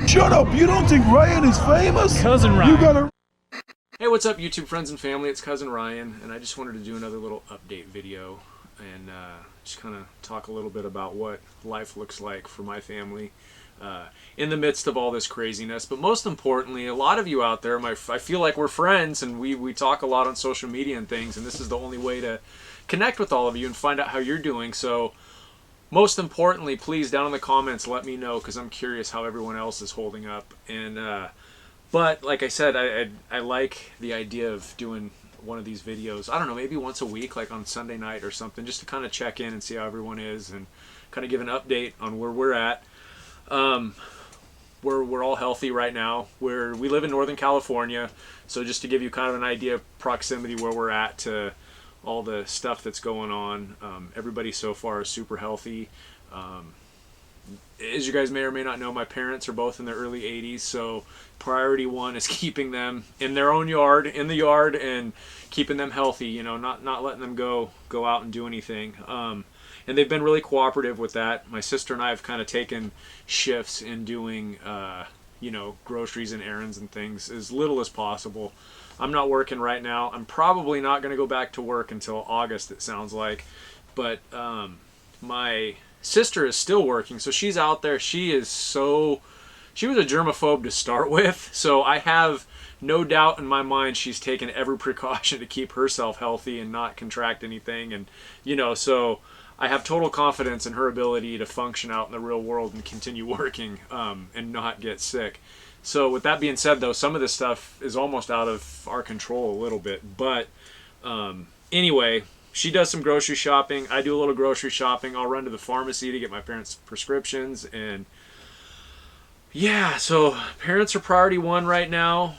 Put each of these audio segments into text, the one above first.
Shut up! You don't think Ryan is famous? Cousin Ryan. You gotta... Hey, what's up, YouTube friends and family? It's Cousin Ryan, and I just wanted to do another little update video and just kind of talk a little bit about what life looks like for my family in the midst of all this craziness. But most importantly, a lot of you out there, I feel like we're friends, and we talk a lot on social media and things, and this is the only way to connect with all of you and find out how you're doing. So most importantly, please, down in the comments, let me know, because I'm curious how everyone else is holding up. And but like I said, I like the idea of doing one of these videos, I don't know, maybe once a week, like on Sunday night or something, just to kind of check in and see how everyone is and kind of give an update on where we're at. We're all healthy right now. We live in Northern California, so just to give you kind of an idea of proximity where we're at to all the stuff that's going on, everybody so far is super healthy. As you guys may or may not know, my parents are both in their early 80s, so priority one is keeping them in their own yard, in the yard, and keeping them healthy, you know, not letting them go out and do anything. And they've been really cooperative with that. My sister and I have kind of taken shifts in doing, you know, groceries and errands and things as little as possible. I'm not working right now. I'm probably not going to go back to work until August, it sounds like. But my sister is still working, so she's out there. She was a germaphobe to start with, so I have no doubt in my mind she's taken every precaution to keep herself healthy and not contract anything. And, you know, so I have total confidence in her ability to function out in the real world and continue working and not get sick. So with that being said, though, some of this stuff is almost out of our control a little bit. But anyway, she does some grocery shopping. I do a little grocery shopping. I'll run to the pharmacy to get my parents' prescriptions. And yeah, so parents are priority one right now.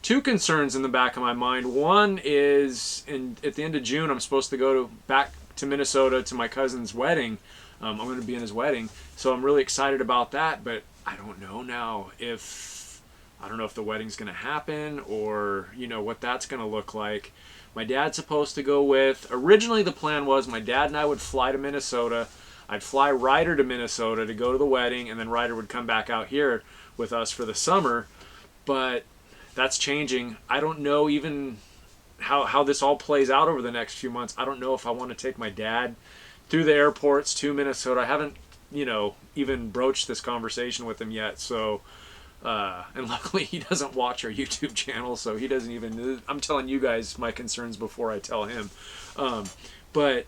Two concerns in the back of my mind. One is at the end of June, I'm supposed to go back to Minnesota to my cousin's wedding. I'm going to be in his wedding, so I'm really excited about that. But I don't know now if the wedding's going to happen, or you know what that's going to look like. My dad's supposed to go with. Originally, the plan was my dad and I would fly to Minnesota. I'd fly Ryder to Minnesota to go to the wedding, and then Ryder would come back out here with us for the summer. But that's changing. I don't know even how this all plays out over the next few months. I don't know if I want to take my dad through the airports to Minnesota. I haven't, you know, even broached this conversation with him yet. So, and luckily he doesn't watch our YouTube channel, so he doesn't even, I'm telling you guys my concerns before I tell him. But,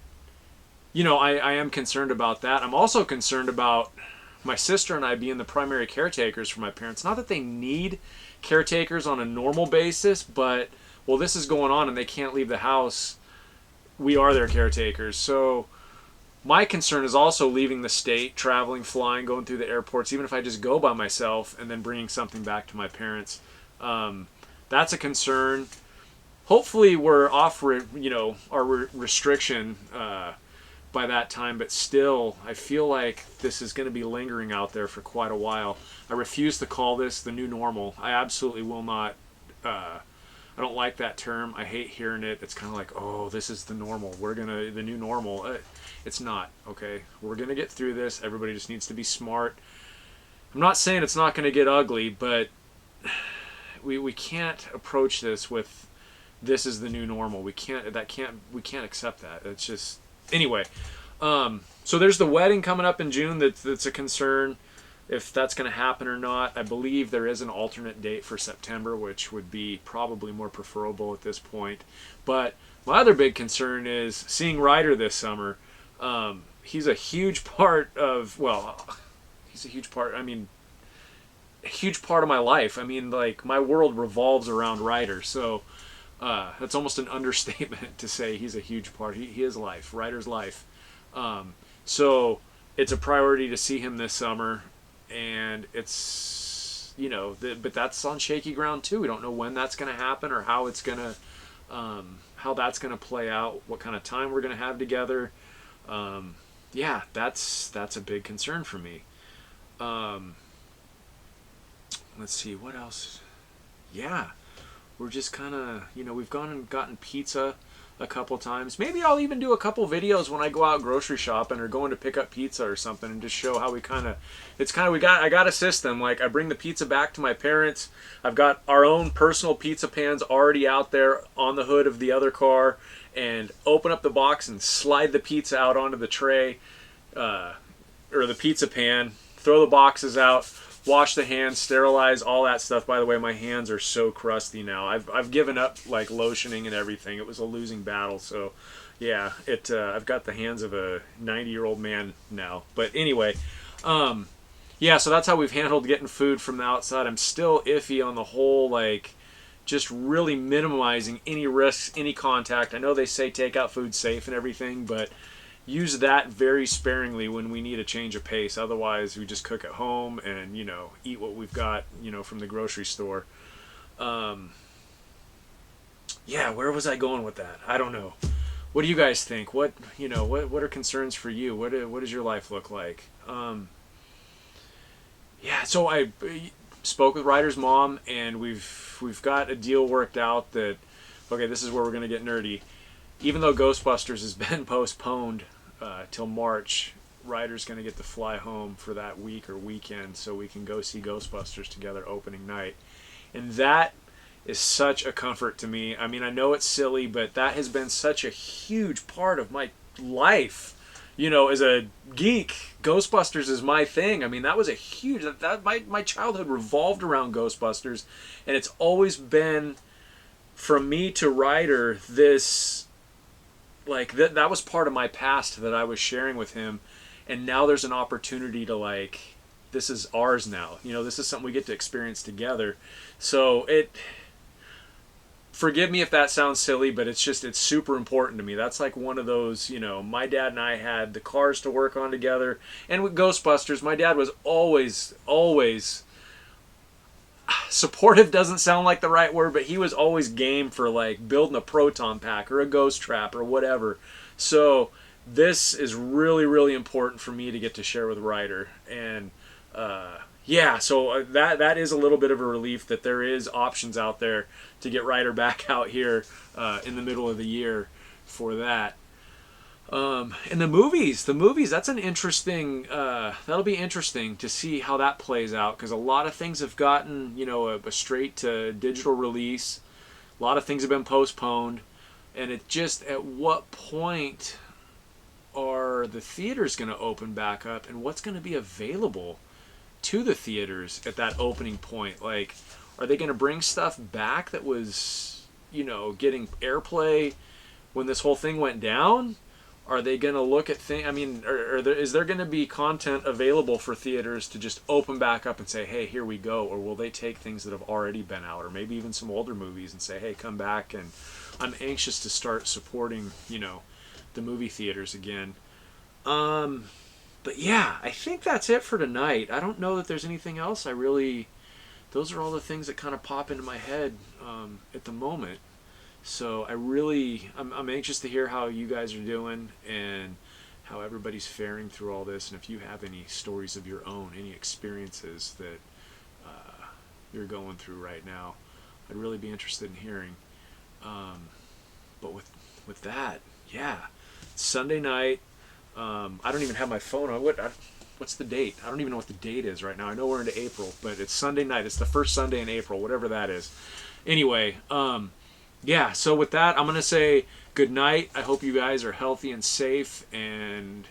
you know, I am concerned about that. I'm also concerned about my sister and I being the primary caretakers for my parents. Not that they need caretakers on a normal basis, but, well, this is going on and they can't leave the house. We are their caretakers. So my concern is also leaving the state, traveling, flying, going through the airports, even if I just go by myself, and then bringing something back to my parents. That's a concern. Hopefully we're off, you know, our restriction by that time, but still, I feel like this is going to be lingering out there for quite a while. I refuse to call this the new normal. I absolutely will not. I don't like that term. I hate hearing it. It's kind of like, oh, this is the normal. The new normal. It's not, okay? We're going to get through this. Everybody just needs to be smart. I'm not saying it's not going to get ugly, but we can't approach this with this is the new normal. We can't accept that. It's just, anyway. So there's the wedding coming up in June that's a concern, if that's going to happen or not. I believe there is an alternate date for September, which would be probably more preferable at this point. But my other big concern is seeing Ryder this summer. He's a huge part of, well, he's a huge part, I mean, a huge part of my life. I mean, like, my world revolves around Ryder. So that's almost an understatement to say he's a huge part. He is life, Ryder's life. So it's a priority to see him this summer. And it's, you know, but that's on shaky ground too. We don't know when that's going to happen or how it's going to, how that's going to play out, what kind of time we're going to have together. Yeah, that's a big concern for me. Let's see, what else? Yeah, we're just kind of, you know, we've gone and gotten pizza a couple times. Maybe I'll even do a couple videos when I go out grocery shopping or going to pick up pizza or something, and just show how we kind of, I got a system. Like, I bring the pizza back to my parents. I've got our own personal pizza pans already out there on the hood of the other car, and open up the box and slide the pizza out onto the tray, or the pizza pan, throw the boxes out, wash the hands, sterilize, all that stuff. By the way, my hands are so crusty now. I've given up like lotioning and everything. It was a losing battle. So yeah, I've got the hands of a 90-year-old man now. But anyway, yeah, so that's how we've handled getting food from the outside. I'm still iffy on the whole, like, just really minimizing any risks, any contact. I know they say takeout food's safe and everything, but use that very sparingly when we need a change of pace. Otherwise, we just cook at home and, eat what we've got, from the grocery store. Yeah, where was I going with that? I don't know. What do you guys think? What are concerns for you? What does your life look like? Yeah, so I spoke with Ryder's mom, and we've got a deal worked out that, okay, this is where we're going to get nerdy. Even though Ghostbusters has been postponed till March, Ryder's going to get to fly home for that week or weekend so we can go see Ghostbusters together opening night. And that is such a comfort to me. I mean, I know it's silly, but that has been such a huge part of my life. As a geek, Ghostbusters is my thing. I mean, that was a huge... my childhood revolved around Ghostbusters, and it's always been, from me to Ryder, this... like that was part of my past that I was sharing with him, and now there's an opportunity to, like, this is ours now. This is something we get to experience together. So forgive me if that sounds silly, but it's super important to me. That's like one of those, my dad and I had the cars to work on together, and with Ghostbusters, my dad was always supportive. Doesn't sound like the right word, but he was always game for, like, building a proton pack or a ghost trap or whatever. So this is really, really important for me to get to share with Ryder. And yeah, so that is a little bit of a relief that there is options out there to get Ryder back out here in the middle of the year for that. And the movies, that's an interesting, that'll be interesting to see how that plays out, because a lot of things have gotten, a straight to digital release. A lot of things have been postponed, and it just, at what point are the theaters going to open back up, and what's going to be available to the theaters at that opening point? Like, are they going to bring stuff back that was, getting airplay when this whole thing went down? Are they going to look at things? I mean, is there going to be content available for theaters to just open back up and say, hey, here we go? Or will they take things that have already been out, or maybe even some older movies, and say, hey, come back? And I'm anxious to start supporting, the movie theaters again. But yeah, I think that's it for tonight. I don't know that there's anything else those are all the things that kind of pop into my head at the moment. So I'm anxious to hear how you guys are doing and how everybody's faring through all this. And if you have any stories of your own, any experiences that you're going through right now, I'd really be interested in hearing. But with that, yeah, Sunday night. I don't even have my phone on. What's the date? I don't even know what the date is right now. I know we're into April, but it's Sunday night. It's the first Sunday in April, whatever that is. Anyway, yeah, so with that, I'm going to say good night. I hope you guys are healthy and safe, and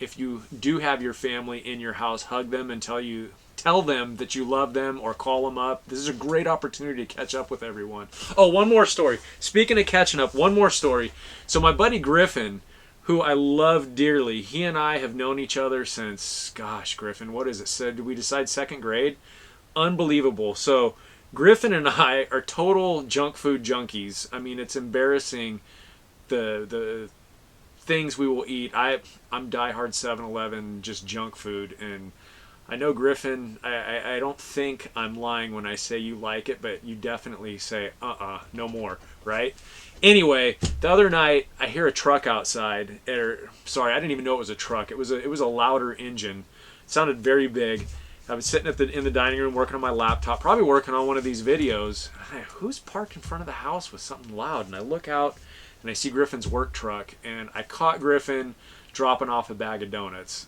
if you do have your family in your house, hug them and tell them that you love them, or call them up. This is a great opportunity to catch up with everyone. Oh, one more story. Speaking of catching up, one more story. So my buddy Griffin, who I love dearly, he and I have known each other since, gosh, Griffin, what is it? So did we decide second grade? Unbelievable. So Griffin and I are total junk food junkies. I mean, it's embarrassing the things we will eat. I'm diehard 7-Eleven, just junk food. And I know, Griffin, I don't think I'm lying when I say you like it, but you definitely say, no more, right? Anyway, the other night, I hear a truck outside. Sorry, I didn't even know it was a truck. It was a louder engine. It sounded very big. I was sitting in the dining room working on my laptop, probably working on one of these videos. Who's parked in front of the house with something loud? And I look out, and I see Griffin's work truck, and I caught Griffin dropping off a bag of donuts.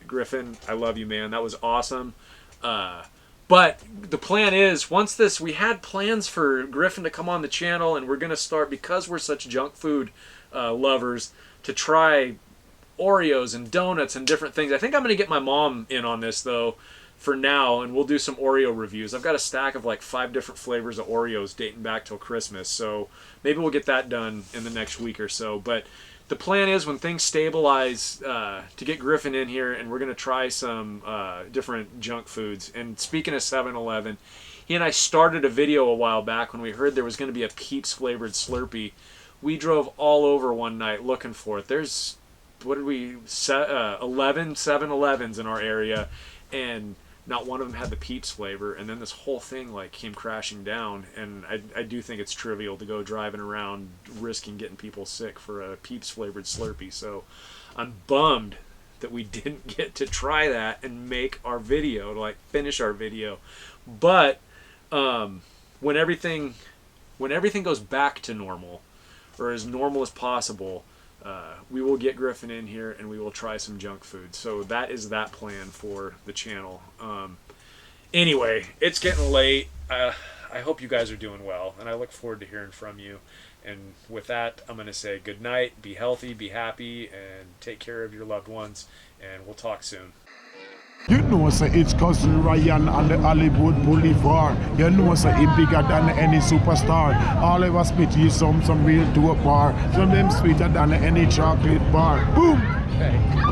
Griffin, I love you, man. That was awesome. But the plan is, we had plans for Griffin to come on the channel, and we're going to start, because we're such junk food lovers, to try Oreos and donuts and different things. I think I'm going to get my mom in on this, though, for now, and we'll do some Oreo reviews. I've got a stack of like 5 different flavors of Oreos dating back till Christmas, so maybe we'll get that done in the next week or so. But the plan is, when things stabilize, to get Griffin in here, and we're going to try some different junk foods. And speaking of 7-Eleven, he and I started a video a while back when we heard there was going to be a Peeps flavored Slurpee. We drove all over one night looking for it. There's, 11 7-Elevens in our area, and not one of them had the Peeps flavor. And then this whole thing like came crashing down, and I do think it's trivial to go driving around risking getting people sick for a Peeps flavored Slurpee. So I'm bummed that we didn't get to try that and make our video, to like finish our video. But when everything goes back to normal, or as normal as possible, we will get Griffin in here and we will try some junk food. So that is that plan for the channel. Anyway, it's getting late. I hope you guys are doing well, and I look forward to hearing from you. And with that, I'm going to say good night, be healthy, be happy, and take care of your loved ones, and we'll talk soon. You know, sir, it's cousin Ryan on the Hollywood Boulevard. You know, sir, he bigger than any superstar. All of us spit you some real dope bar. Some of them sweeter than any chocolate bar. Boom! Hey.